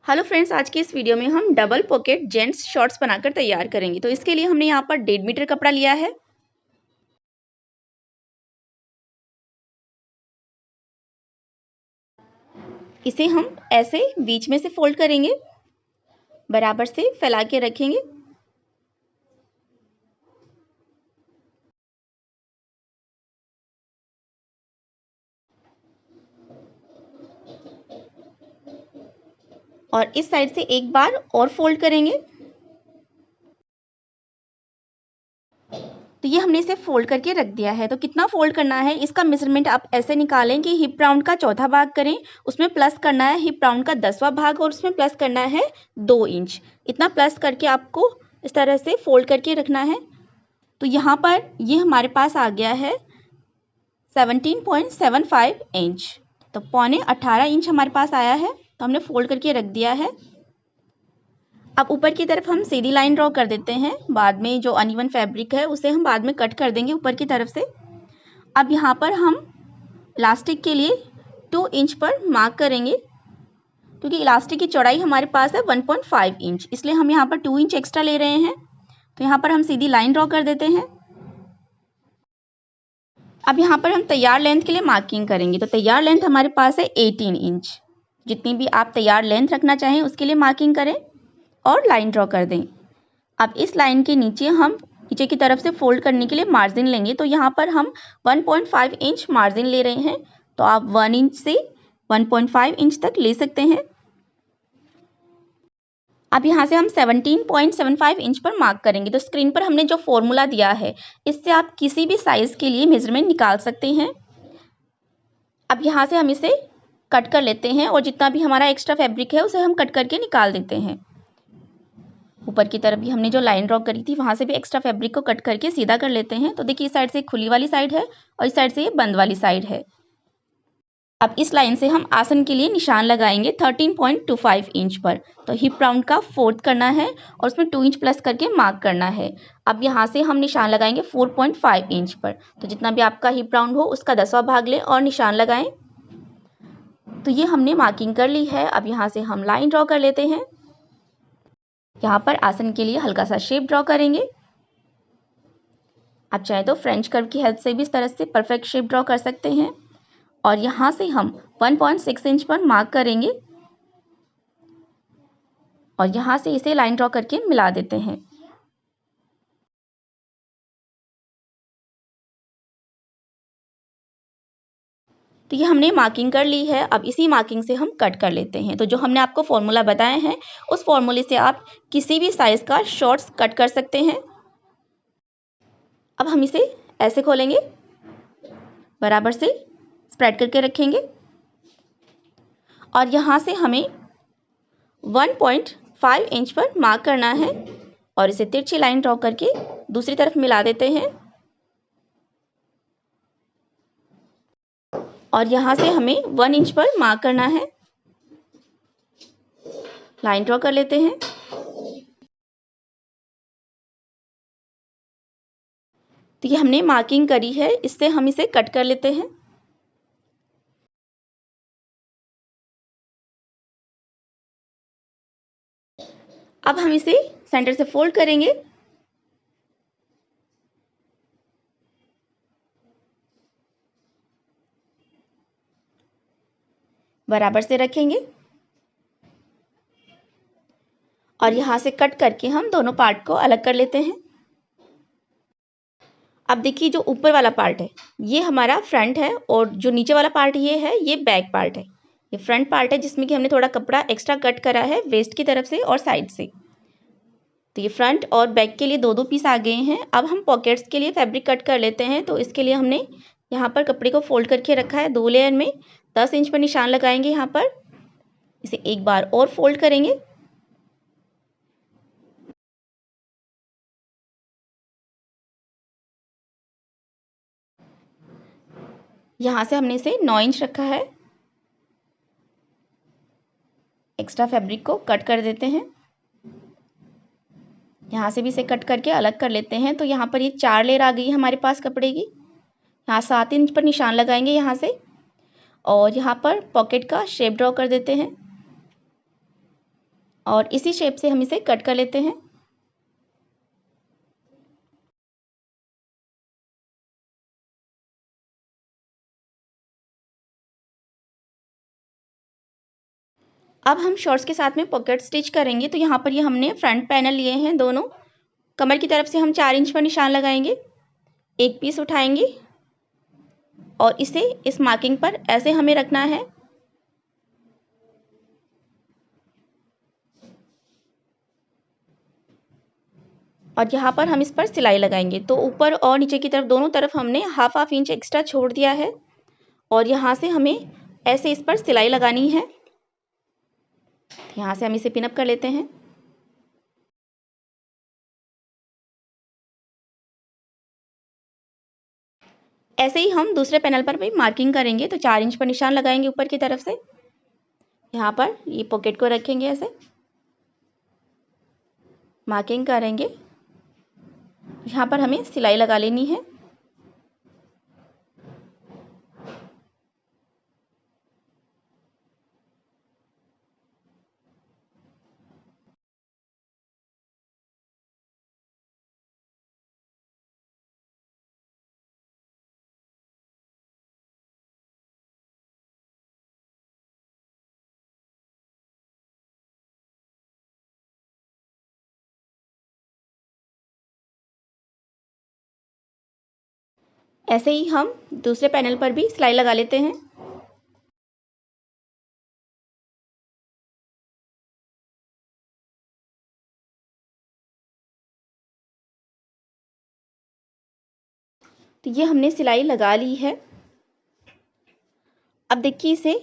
Hello friends, आज की इस वीडियो में हम डबल पॉकेट जेंट्स शॉर्ट्स बनाकर तैयार करेंगे। तो इसके लिए हमने यहाँ पर 1.5 मीटर कपड़ा लिया है। इसे हम ऐसे बीच में से फोल्ड करेंगे, बराबर से फैला के रखेंगे। और इस साइड से एक बार और फोल्ड करेंगे। तो ये हमने इसे फोल्ड करके रख दिया है। तो कितना फोल्ड करना है इसका मेजरमेंट आप ऐसे निकालें कि हिप राउंड का चौथा भाग करें, उसमें प्लस करना है हिप राउंड का 10वां भाग और उसमें प्लस करना है 2 इंच। इतना प्लस करके आपको इस तरह से फोल्ड करके रखना है। तो यहाँ पर ये हमारे पास आ गया है 17.75 इंच। तो 18.25 इंच हमारे पास आया है। तो हमने फोल्ड करके रख दिया है। अब ऊपर की तरफ हम सीधी लाइन ड्रॉ कर देते हैं। बाद में जो अनइवन फैब्रिक है उसे हम बाद में कट कर देंगे ऊपर की तरफ से। अब यहाँ पर हम इलास्टिक के लिए 2 इंच पर मार्क करेंगे, क्योंकि इलास्टिक की चौड़ाई हमारे पास है 1.5 इंच, इसलिए हम यहाँ पर 2 इंच एक्स्ट्रा ले रहे हैं। तो यहाँ पर हम सीधी लाइन ड्रॉ कर देते हैं। अब यहाँ पर हम तैयार लेंथ के लिए मार्किंग करेंगे। तो तैयार लेंथ हमारे पास है 18 इंच। जितनी भी आप तैयार लेंथ रखना चाहें उसके लिए मार्किंग करें और लाइन ड्रॉ कर दें। अब इस लाइन के नीचे हम नीचे की तरफ से फोल्ड करने के लिए मार्जिन लेंगे। तो यहाँ पर हम 1.5 इंच मार्जिन ले रहे हैं। तो आप 1 इंच से 1.5 इंच तक ले सकते हैं। अब यहाँ से हम 17.75 इंच पर मार्क करेंगे। तो स्क्रीन पर हमने जो फॉर्मूला दिया है इससे आप किसी भी साइज़ के लिए मेजरमेंट निकाल सकते हैं। अब यहाँ से हम इसे कट कर लेते हैं और जितना भी हमारा एक्स्ट्रा फैब्रिक है उसे हम कट करके निकाल देते हैं। ऊपर की तरफ भी हमने जो लाइन ड्रॉ करी थी वहाँ से भी एक्स्ट्रा फैब्रिक को कट करके सीधा कर लेते हैं। तो देखिए, इस साइड से खुली वाली साइड है और इस साइड से ये बंद वाली साइड है। अब इस लाइन से हम आसन के लिए निशान लगाएंगे 13.25 इंच पर। तो हिप राउंड का 4th करना है और उसमें 2 इंच प्लस करके मार्क करना है। अब यहाँ से हम निशान लगाएंगे 4.5 इंच पर। तो जितना भी आपका हिप राउंड हो उसका 10वां भाग लें और निशान लगाएं। तो ये हमने मार्किंग कर ली है। अब यहाँ से हम लाइन ड्रॉ कर लेते हैं। यहाँ पर आसन के लिए हल्का सा शेप ड्रॉ करेंगे। आप चाहे तो फ्रेंच कर्व की हेल्प से भी इस तरह से परफेक्ट शेप ड्रॉ कर सकते हैं। और यहाँ से हम 1.6 इंच पर मार्क करेंगे और यहाँ से इसे लाइन ड्रॉ करके मिला देते हैं। तो ये हमने मार्किंग कर ली है। अब इसी मार्किंग से हम कट कर लेते हैं। तो जो हमने आपको फॉर्मूला बताए हैं उस फॉर्मूले से आप किसी भी साइज़ का शॉर्ट्स कट कर सकते हैं। अब हम इसे ऐसे खोलेंगे, बराबर से स्प्रेड करके रखेंगे और यहाँ से हमें 1.5 इंच पर मार्क करना है और इसे तिरछी लाइन ड्रॉ करके दूसरी तरफ मिला देते हैं। और यहाँ से हमें 1 इंच पर मार्क करना है, लाइन ड्रॉ कर लेते हैं। तो ये हमने मार्किंग करी है, इससे हम इसे कट कर लेते हैं। अब हम इसे सेंटर से फोल्ड करेंगे बराबर से रखेंगे और यहाँ से कट करके हम दोनों पार्ट को अलग कर लेते हैं। अब देखिए, जो ऊपर वाला पार्ट है ये हमारा फ्रंट है और जो नीचे वाला पार्ट ये है ये बैक पार्ट है। ये फ्रंट पार्ट है जिसमें कि हमने थोड़ा कपड़ा एक्स्ट्रा कट करा है वेस्ट की तरफ से और साइड से। तो ये फ्रंट और बैक के लिए दो दो पीस आ गए हैं। अब हम पॉकेट्स के लिए फैब्रिक कट कर लेते हैं। तो इसके लिए हमने यहाँ पर कपड़े को फोल्ड करके रखा है 2 लेयर में। 10 इंच पर निशान लगाएंगे। यहाँ पर इसे एक बार और फोल्ड करेंगे यहाँ से हमने इसे 9 इंच रखा है। एक्स्ट्रा फैब्रिक को कट कर देते हैं। यहाँ से भी इसे कट करके अलग कर लेते हैं। तो यहाँ पर ये 4 लेयर आ गई है हमारे पास कपड़े की। यहाँ 7 इंच पर निशान लगाएंगे यहाँ से और यहाँ पर पॉकेट का शेप ड्रॉ कर देते हैं। और इसी शेप से हम इसे कट कर लेते हैं। अब हम शॉर्ट्स के साथ में पॉकेट स्टिच करेंगे। तो यहाँ पर ये हमने फ्रंट पैनल लिए हैं दोनों। कमर की तरफ से हम 4 इंच पर निशान लगाएंगे, एक पीस उठाएंगे और इसे इस मार्किंग पर ऐसे हमें रखना है। और यहाँ पर हम इस पर सिलाई लगाएंगे। तो ऊपर और नीचे की तरफ दोनों तरफ हमने हाफ इंच एक्स्ट्रा छोड़ दिया है और यहाँ से हमें ऐसे इस पर सिलाई लगानी है। यहाँ से हम इसे पिनअप कर लेते हैं। ऐसे ही हम दूसरे पैनल पर भी मार्किंग करेंगे। तो 4 इंच पर निशान लगाएंगे ऊपर की तरफ से। यहाँ पर ये पॉकेट को रखेंगे, ऐसे मार्किंग करेंगे। यहाँ पर हमें सिलाई लगा लेनी है। ऐसे ही हम दूसरे पैनल पर भी सिलाई लगा लेते हैं। तो ये हमने सिलाई लगा ली है। अब देखिए इसे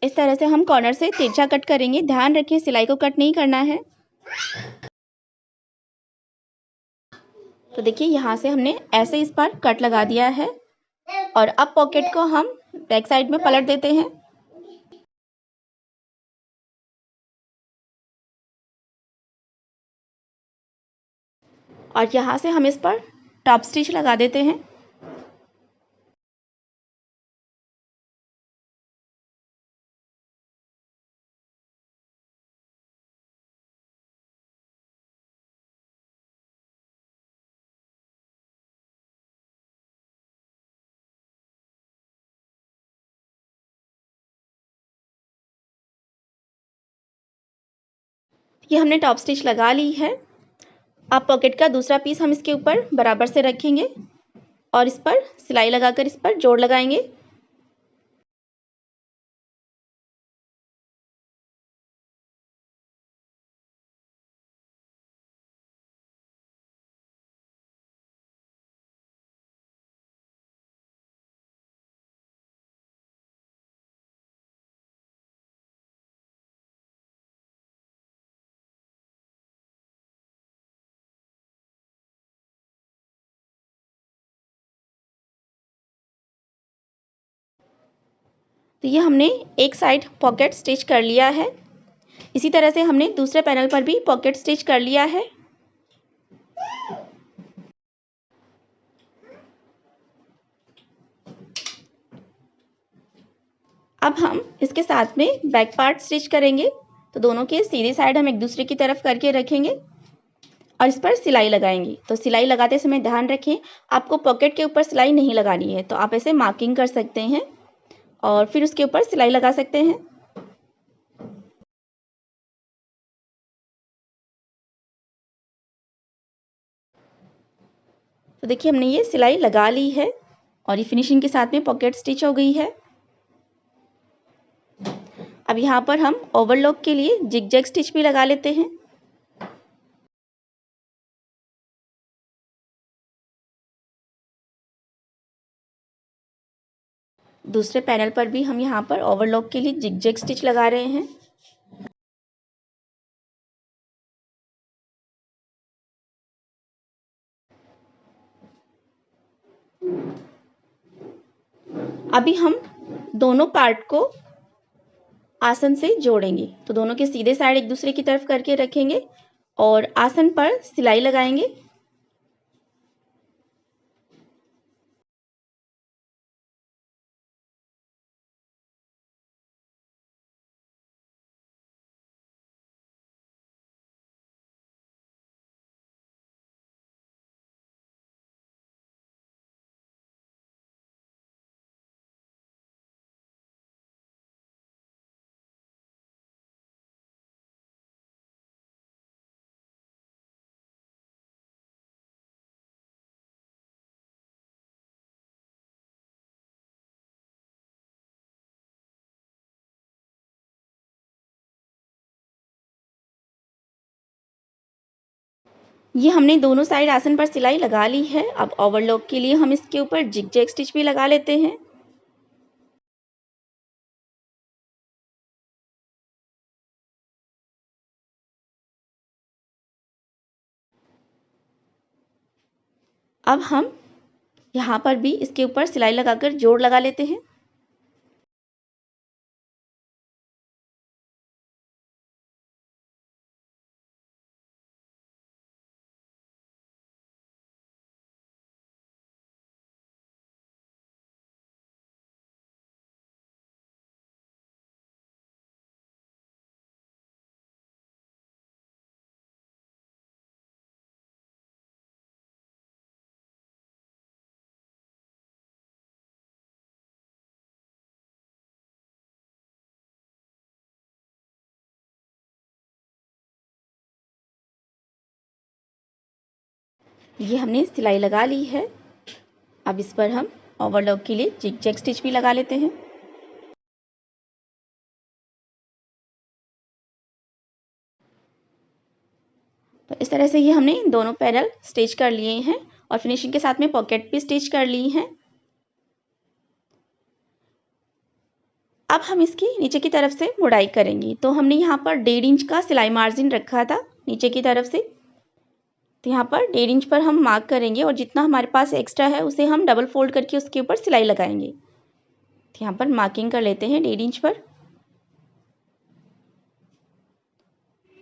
इस तरह से हम कॉर्नर से तिरछा कट करेंगे। ध्यान रखिए सिलाई को कट नहीं करना है। तो देखिए यहाँ से हमने ऐसे इस पर कट लगा दिया है और अब पॉकेट को हम बैक साइड में पलट देते हैं। और यहाँ से हम इस पर टॉप स्टिच लगा देते हैं। ये हमने टॉप स्टिच लगा ली है। अब पॉकेट का दूसरा पीस हम इसके ऊपर बराबर से रखेंगे और इस पर सिलाई लगाकर इस पर जोड़ लगाएंगे। तो ये हमने एक साइड पॉकेट स्टिच कर लिया है। इसी तरह से हमने दूसरे पैनल पर भी पॉकेट स्टिच कर लिया है। अब हम इसके साथ में बैक पार्ट स्टिच करेंगे। तो दोनों के सीधी साइड हम एक दूसरे की तरफ करके रखेंगे और इस पर सिलाई लगाएंगे। तो सिलाई लगाते समय ध्यान रखें आपको पॉकेट के ऊपर सिलाई नहीं लगानी है। तो आप ऐसे मार्किंग कर सकते हैं और फिर उसके ऊपर सिलाई लगा सकते हैं। तो देखिए हमने ये सिलाई लगा ली है और ये फिनिशिंग के साथ में पॉकेट स्टिच हो गई है। अब यहाँ पर हम ओवरलॉक के लिए जिगजैग स्टिच भी लगा लेते हैं। दूसरे पैनल पर भी हम यहाँ पर ओवरलॉक के लिए जिगजैग स्टिच लगा रहे हैं। अभी हम दोनों पार्ट को आसन से जोड़ेंगे। तो दोनों के सीधे साइड एक दूसरे की तरफ करके रखेंगे और आसन पर सिलाई लगाएंगे। ये हमने दोनों साइड आसन पर सिलाई लगा ली है। अब ओवरलॉक के लिए हम इसके ऊपर जिग-जैग स्टिच भी लगा लेते हैं। अब हम यहाँ पर भी इसके ऊपर सिलाई लगाकर जोड़ लगा लेते हैं। ये हमने सिलाई लगा ली है। अब इस पर हम ओवरलॉक के लिए जिग-जैग स्टिच भी लगा लेते हैं। तो इस तरह से ये हमने दोनों पैनल स्टिच कर लिए हैं और फिनिशिंग के साथ में पॉकेट भी स्टिच कर ली हैं। अब हम इसकी नीचे की तरफ से मुड़ाई करेंगे। तो हमने यहाँ पर 1.5 इंच का सिलाई मार्जिन रखा था नीचे की तरफ से। तो यहाँ पर 1.5 इंच पर हम मार्क करेंगे और जितना हमारे पास एक्स्ट्रा है उसे हम डबल फोल्ड करके उसके ऊपर सिलाई लगाएंगे। तो यहाँ पर मार्किंग कर लेते हैं 1.5 इंच पर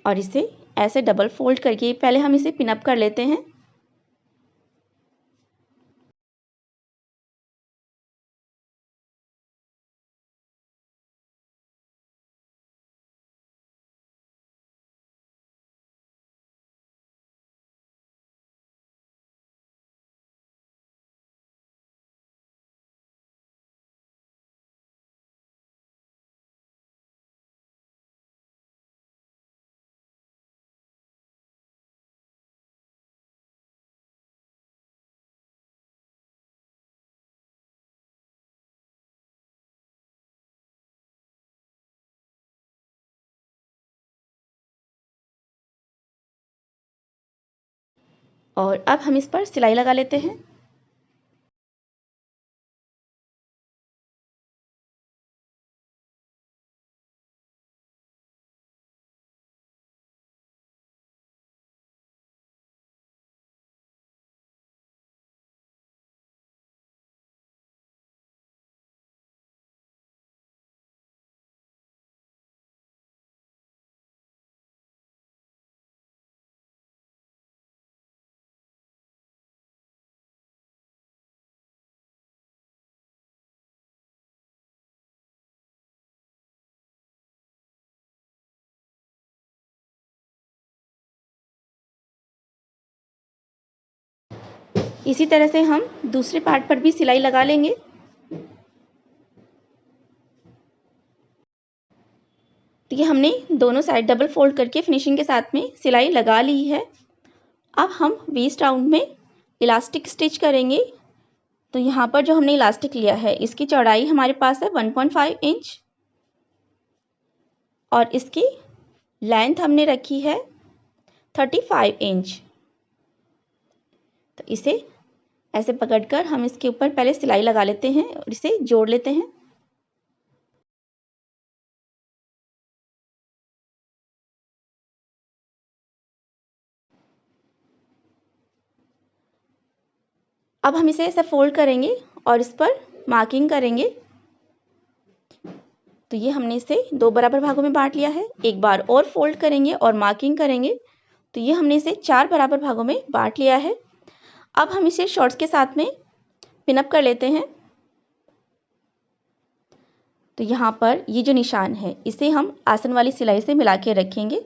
और इसे ऐसे डबल फोल्ड करके पहले हम इसे पिन अप कर लेते हैं। और अब हम इस पर सिलाई लगा लेते हैं। इसी तरह से हम दूसरे पार्ट पर भी सिलाई लगा लेंगे। तो ये हमने दोनों साइड डबल फोल्ड करके फिनिशिंग के साथ में सिलाई लगा ली है। अब हम वेस्ट राउंड में इलास्टिक स्टिच करेंगे। तो यहाँ पर जो हमने इलास्टिक लिया है इसकी चौड़ाई हमारे पास है 1.5 इंच और इसकी लेंथ हमने रखी है 35 इंच। तो इसे ऐसे पकड़कर हम इसके ऊपर पहले सिलाई लगा लेते हैं और इसे जोड़ लेते हैं। अब हम इसे ऐसे फोल्ड करेंगे और इस पर मार्किंग करेंगे। तो ये हमने इसे 2 बराबर भागों में बांट लिया है। एक बार और फोल्ड करेंगे और मार्किंग करेंगे। तो ये हमने इसे 4 बराबर भागों में बांट लिया है। अब हम इसे शॉर्ट्स के साथ में पिन अप कर लेते हैं। तो यहाँ पर ये जो निशान है इसे हम आसन वाली सिलाई से मिला के रखेंगे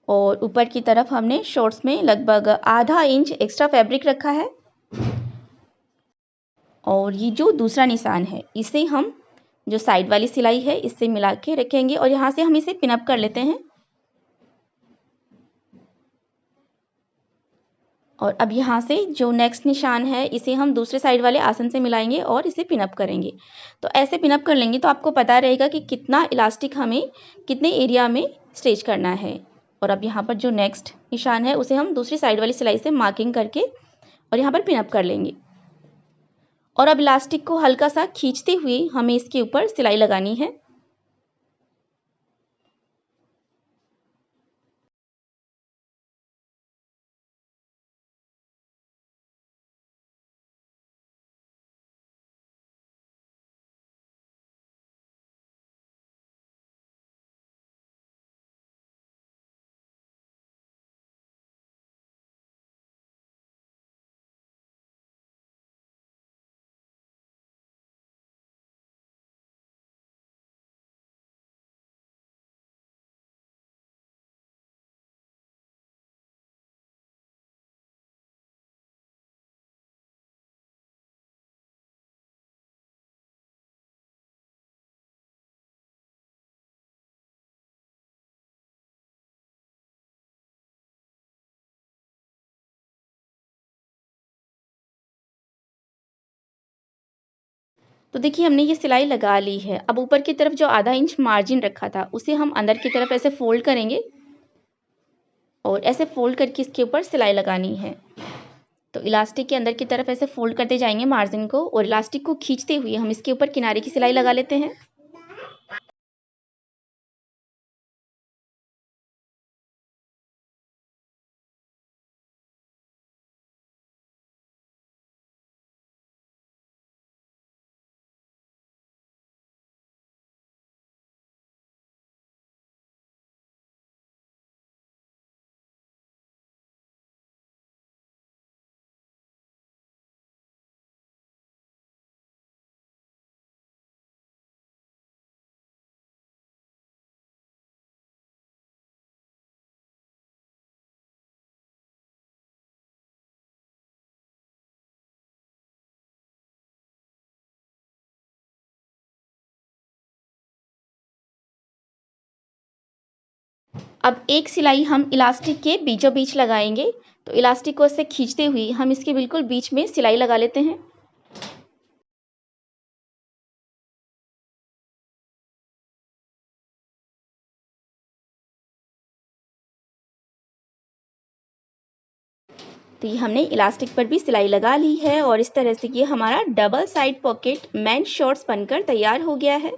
और ऊपर की तरफ हमने शॉर्ट्स में लगभग आधा इंच एक्स्ट्रा फैब्रिक रखा है और ये जो दूसरा निशान है इसे हम जो साइड वाली सिलाई है इससे मिला के रखेंगे और यहाँ से हम इसे पिन अप कर लेते हैं। और अब यहाँ से जो नेक्स्ट निशान है इसे हम दूसरे साइड वाले आसन से मिलाएंगे और इसे पिन अप करेंगे। तो ऐसे पिन अप कर लेंगे तो आपको पता रहेगा कि कितना इलास्टिक हमें कितने एरिया में स्टिच करना है। और अब यहाँ पर जो नेक्स्ट निशान है उसे हम दूसरी साइड वाली सिलाई से मार्किंग करके और यहाँ पर पिन अप कर लेंगे। और अब इलास्टिक को हल्का सा खींचते हुए हमें इसके ऊपर सिलाई लगानी है। तो देखिए हमने ये सिलाई लगा ली है। अब ऊपर की तरफ जो आधा इंच मार्जिन रखा था उसे हम अंदर की तरफ ऐसे फोल्ड करेंगे और ऐसे फोल्ड करके इसके ऊपर सिलाई लगानी है। तो इलास्टिक के अंदर की तरफ ऐसे फोल्ड करते जाएंगे मार्जिन को और इलास्टिक को खींचते हुए हम इसके ऊपर किनारे की सिलाई लगा लेते हैं। अब एक सिलाई हम इलास्टिक के बीचों बीच लगाएंगे। तो इलास्टिक को ऐसे खींचते हुए हम इसके बिल्कुल बीच में सिलाई लगा लेते हैं। तो ये हमने इलास्टिक पर भी सिलाई लगा ली है और इस तरह से ये हमारा double side pocket men's shorts बनकर तैयार हो गया है।